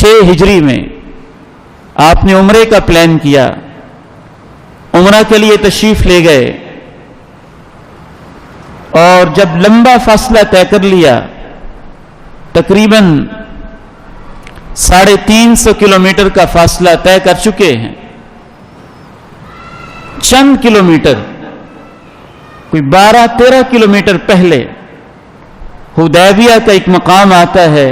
6 हिजरी में आपने उम्रे का प्लान किया, उम्रा के लिए तशरीफ ले गए और जब लंबा फासला तय कर लिया, तकरीबन 350 किलोमीटर का फासला तय कर चुके हैं, चंद किलोमीटर, कोई 12-13 किलोमीटर पहले हुदैबिया का एक मकाम आता है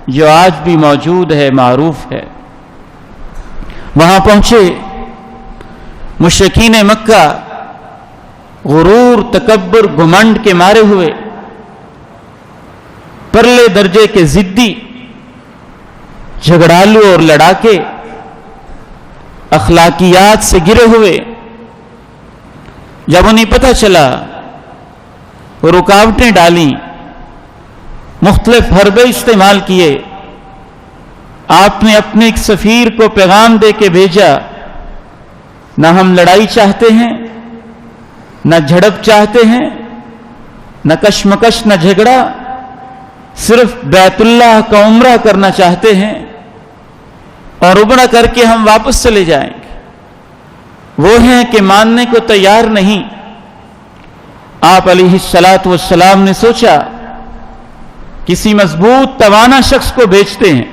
जो आज भी मौजूद है, मारूफ है। वहां पहुंचे, मुशरिकीन मक्का गुरूर, तकब्बुर, घुमंड के मारे हुए, परले दर्जे के जिद्दी, झगड़ालू और लड़ाके, अखलाकियात से गिरे हुए, जब उन्हें पता चला, रुकावटें डाली, मुख्तलिफ हरबे इस्तेमाल किए, आपने अपने एक सफीर को पैगाम दे के भेजा, ना हम लड़ाई चाहते हैं, न झड़प चाहते हैं, न कशमकश, न झगड़ा, सिर्फ बैतुल्लाह का उम्रा करना चाहते हैं और उम्रा करके हम वापस चले जाएंगे। वो हैं कि मानने को तैयार नहीं। आप अलैहिस्सलातु वस्सलाम ने सोचा किसी मजबूत तवाना शख्स को भेजते हैं।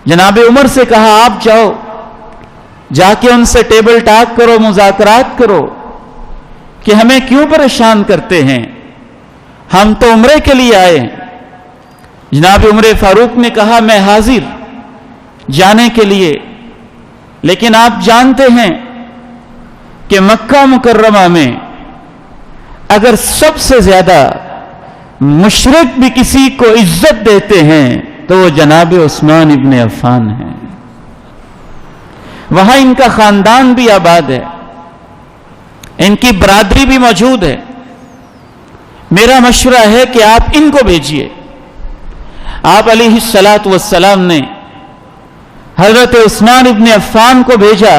जनाब उमर से कहा, आप जाओ, जाके उनसे टेबल टॉक करो, मुज़ाकरात करो कि हमें क्यों परेशान करते हैं, हम तो उम्रे के लिए आए हैं। जनाब उमर फारूक ने कहा, मैं हाजिर जाने के लिए, लेकिन आप जानते हैं कि मक्का मुकर्रमा में अगर सबसे ज्यादा मुशरिक भी किसी को इज्जत देते हैं तो वो जनाब उस्मान इब्न अफ़्फ़ान हैं। वहां इनका खानदान भी आबाद है, इनकी बरादरी भी मौजूद है। मेरा मशवरा है कि आप इनको भेजिए। आप अलैहिस्सलातु वस्सलाम ने हजरत उस्मान इब्न अफ़्फ़ान को भेजा।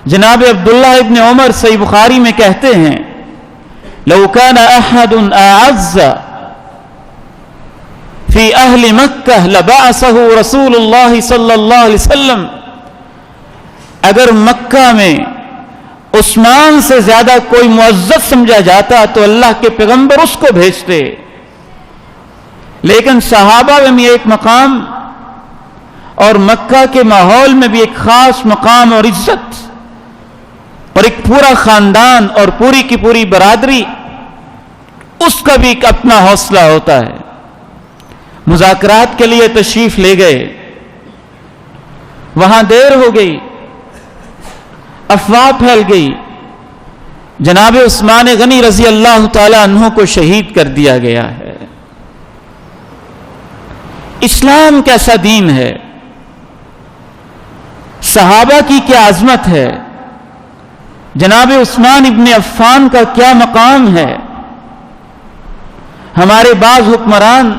जनाब अब्दुल्लाह इब्न उमर सही बुखारी में कहते हैं, लौ कान अहदुन अअज़्ज़ फी अहली मक्का लबअसहु रसूलुल्लाह सल्लल्लाहु अलैहि वसल्लम, अगर मक्का में उस्मान से ज्यादा कोई मुअज़्ज़ज़ समझा जाता तो अल्लाह के पैगंबर उसको भेजते। लेकिन सहाबा में भी एक मकाम और मक्का के माहौल में भी एक खास मकाम और इज्जत और एक पूरा खानदान और पूरी की पूरी बरादरी, उसका भी एक अपना हौसला होता है। मुज़ाकरात के लिए तशरीफ ले गए, वहां देर हो गई, अफवाह फैल गई, जनाब उस्मान गनी रजी अल्लाह ताला अन्हु को शहीद कर दिया गया है। इस्लाम कैसा दीन है, सहाबा की क्या आजमत है, जनाब उस्मान इब्न अफ़्फ़ान का क्या मकाम है। हमारे बाज़ हुक्मरान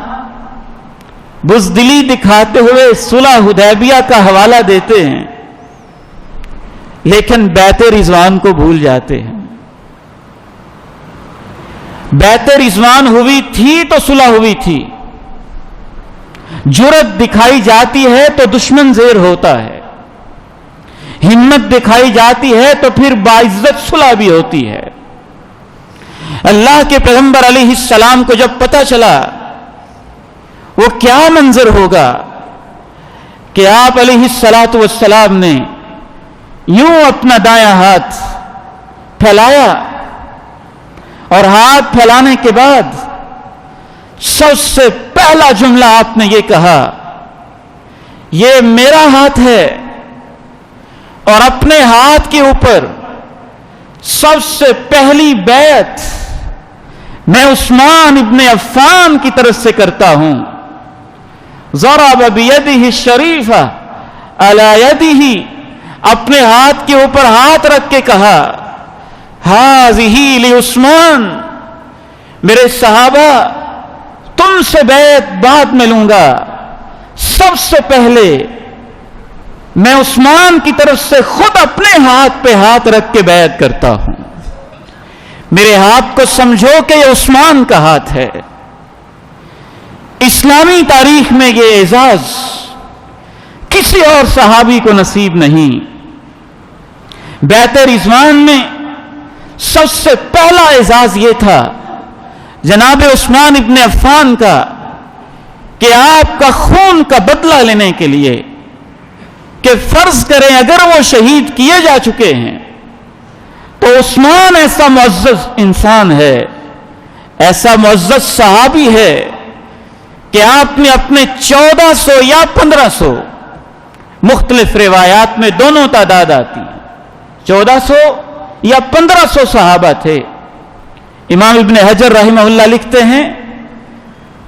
बुज़दिली दिखाते हुए सुलह हुदैबिया का हवाला देते हैं, लेकिन बैत रिज़वान को भूल जाते हैं। बैत रिज़वान हुई थी तो सुलह हुई थी। जुरत दिखाई जाती है तो दुश्मन ज़ेर होता है, हिम्मत दिखाई जाती है तो फिर बाइज्जत सुलह भी होती है। अल्लाह के पैगंबर अलैहिस्सलाम को जब पता चला वो क्या मंजर होगा कि आप अलैहिस्सलातु वस्सलाम ने यूं अपना दायां हाथ फैलाया और हाथ फैलाने के बाद सबसे पहला जुमला आपने ये कहा, ये मेरा हाथ है और अपने हाथ के ऊपर सबसे पहली बैत मैं उस्मान इब्न अफ़्फ़ान की तरफ से करता हूं। ज़रब बियदिही शरीफा अला यदिही, अपने हाथ के ऊपर हाथ रख के कहा, हाज़िही लि उस्मान, मेरे सहाबा तुमसे बैत बाद में लूंगा, सबसे पहले मैं उस्मान की तरफ से खुद अपने हाथ पे हाथ रख के बैत करता हूं। मेरे हाथ को समझो कि ये उस्मान का हाथ है। اسلامی تاریخ میں یہ اعزاز کسی اور صحابی کو نصیب نہیں. بیعت رضوان میں سب سے پہلا اعزاز یہ تھا جناب عثمان ابن عفان کا کہ آپ کا خون کا بدلہ لینے کے لیے کہ فرض کریں اگر وہ شہید کیے جا چکے ہیں تو عثمان ایسا معزز انسان ہے, ایسا معزز صحابی ہے کہ آپ نے اپنے 1400 یا 1500 مختلف روایات میں دونوں تعداد آتی ہیں, 1400 یا 1500 صحابہ تھے. امام ابن حجر رحمہ اللہ لکھتے ہیں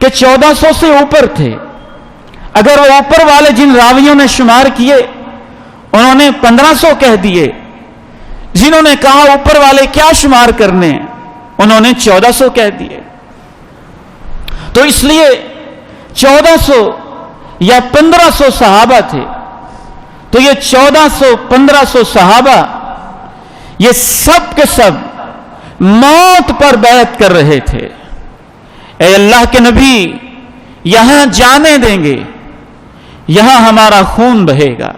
کہ 1400 سے اوپر تھے. اگر وہ اوپر والے جن راویوں نے شمار کیے انہوں نے 1500 کہہ دیے, جنہوں نے کہا اوپر والے کیا شمار کرنے انہوں نے 1400 کہہ دیے. تو اس لیے 1400 یا 1500 صحابہ تھے. تو یہ 1400-1500 صحابہ یہ سب کے سب موت پر بیعت کر رہے تھے. اے اللہ کے نبی, یہاں جانے دیں گے, یہاں ہمارا خون بہے گا,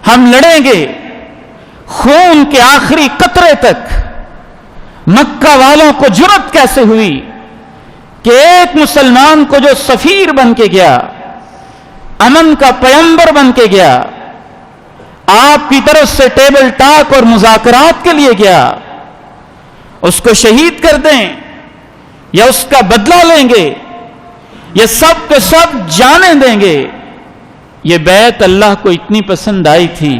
ہم لڑیں گے خون کے آخری قطرے تک. مکہ والوں کو جرأت کیسے ہوئی کہ ایک مسلمان کو جو سفیر بن کے گیا, امن کا پیغمبر بن کے گیا, آپ کی طرف سے ٹیبل ٹاک اور مذاکرات کے لیے گیا, اس کو شہید کر دیں یا اس کا بدلہ لیں گے یا سب کے سب جانے دیں گے. یہ بیعت اللہ کو اتنی پسند آئی تھی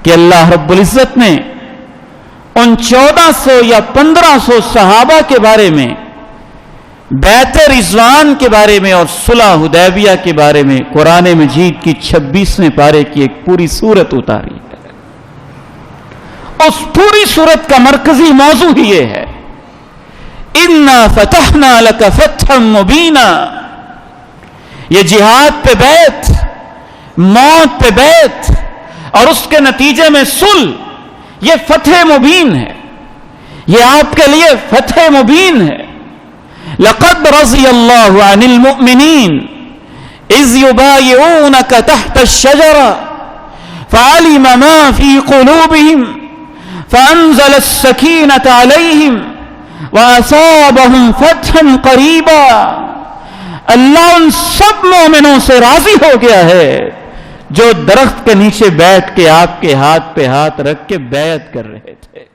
کہ اللہ رب العزت نے ان 1400 یا 1500 صحابہ کے بارے میں, بیعت رضوان کے بارے میں اور صلح حدیبیہ کے بارے میں قرآن مجید کی 26ویں پارے کی ایک پوری سورت اتاری ہے. اس پوری سورت کا مرکزی موضوع ہی یہ ہے, اِنَّا فَتَحْنَا لَكَ فَتْحًا مُبِينًا. یہ جہاد پہ بیعت, موت پہ بیعت اور اس کے نتیجے میں صلح, یہ فتح مبین ہے, یہ آپ کے لیے فتح مبین ہے. لَقَدْ رَضِيَ اللَّهُ عَنِ الْمُؤْمِنِينَ إِذْ يُبَايِعُونَكَ تَحْتَ الشَّجَرَةِ فَعَلِمَ مَا فِي قُلُوبِهِمْ فَأَنزَلَ السَّكِينَةَ عَلَيْهِمْ وَأَصَابَهُمْ فَتْحًا قَرِيبًا. اللہ ان سب مومنوں سے راضی ہو گیا ہے جو درخت کے نیچے بیٹھ کے آپ کے ہاتھ پہ ہاتھ رکھ کے بیعت کر رہے تھے.